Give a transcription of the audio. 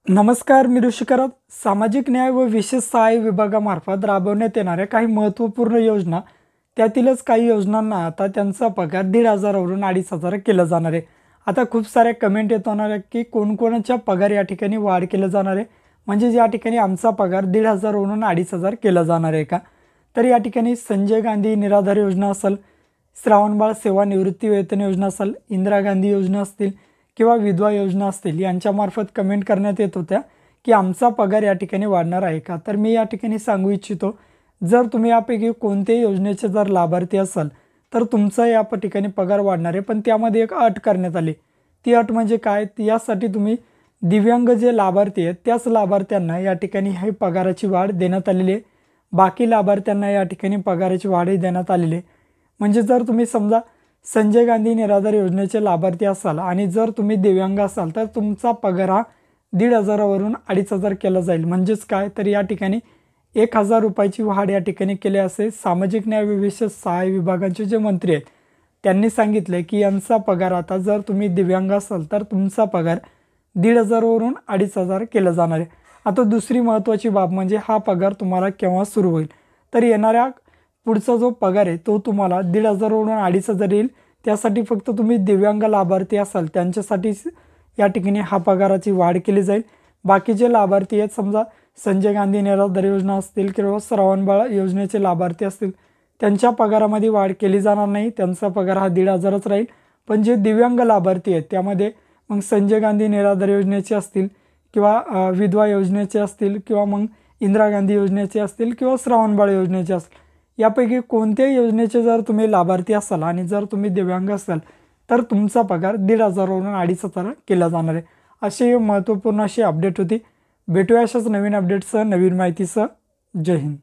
नमस्कार, मी ऋषिकरत. सामाजिक न्याय व विशेष सहाय्य विभागामार्फत राबवण्यात येणाऱ्या काही महत्त्वपूर्ण योजना, त्यातीलच काही योजनांना आता त्यांचा पगार 1,500 वरून 2,500 केलं जाणार आहे. आता खूप साऱ्या कमेंट येत होणार आहे की कोणकोणाच्या पगार या ठिकाणी वाढ केलं जाणार आहे, म्हणजे या ठिकाणी आमचा पगार 1,500 वरून 2,500 केला जाणार आहे का? तर या ठिकाणी संजय गांधी निराधार योजना असेल, श्रावणबाळ सेवानिवृत्ती वेतन योजना असेल, इंदिरा गांधी योजना असतील किंवा विधवा योजना असतील, यांच्यामार्फत कमेंट करण्यात येत होत्या की आमचा पगार या ठिकाणी वाढणार आहे का? तर मी या ठिकाणी सांगू इच्छितो, जर तुम्ही यापैकी कोणत्याही योजनेचे जर लाभार्थी असाल तर तुमचा या ठिकाणी पगार वाढणार आहे. पण त्यामध्ये एक अट करण्यात आली. ती अट म्हणजे काय? यासाठी तुम्ही दिव्यांग जे लाभार्थी आहेत त्याच लाभार्थ्यांना या ठिकाणी हे पगाराची वाढ देण्यात आलेली आहे. बाकी लाभार्थ्यांना या ठिकाणी पगाराची वाढही देण्यात आलेली आहे. म्हणजे जर तुम्ही समजा संजय गांधी निराधार योजनेचे लाभार्थी असाल आणि जर तुम्ही दिव्यांग असाल तर तुमचा पगार हा 1,500 वरून 2,500 केला जाईल. म्हणजेच काय? तर या ठिकाणी 1,000 रुपयाची वाढ या ठिकाणी केली असे सामाजिक न्याय व विशेष सहाय्य विभागाचे जे मंत्री आहेत त्यांनी सांगितले की यांचा पगार आता जर तुम्ही दिव्यांग असाल तर तुमचा पगार 1,500 वरून 2,500 केला जाणार आहे. आता दुसरी महत्त्वाची बाब म्हणजे हा पगार तुम्हाला केव्हा सुरू होईल? तर येणाऱ्या पुढचा जो पगार आहे तो तुम्हाला 1,500 वरून 2,500 येईल. त्यासाठी फक्त तुम्ही दिव्यांग लाभार्थी असाल त्यांच्यासाठीच या ठिकाणी हा पगाराची वाढ केली जाईल. बाकीचे लाभार्थी आहेत, समजा संजय गांधी निराधार योजना असतील किंवा श्रावणबाळ योजनेचे लाभार्थी असतील, त्यांच्या पगारामध्ये वाढ केली जाणार नाही. त्यांचा पगार हा 1,500च राहील. पण जे दिव्यांग लाभार्थी आहेत त्यामध्ये मग संजय गांधी निराधार योजनेचे असतील किंवा विधवा योजनेचे असतील किंवा मग इंदिरा गांधी योजनेचे असतील किंवा श्रावणबाळ योजनेचे असतील, यापैकी कोणत्याही योजनेचे जर तुम्ही लाभार्थी असाल आणि जर तुम्ही दिव्यांग असाल तर तुमचा पगार 1,500 वरून 2,500 केला जाणार आहे. अशी महत्त्वपूर्ण अशी अपडेट होती. भेटूया अशाच नवीन अपडेटसह, नवीन माहितीसह. जय हिंद.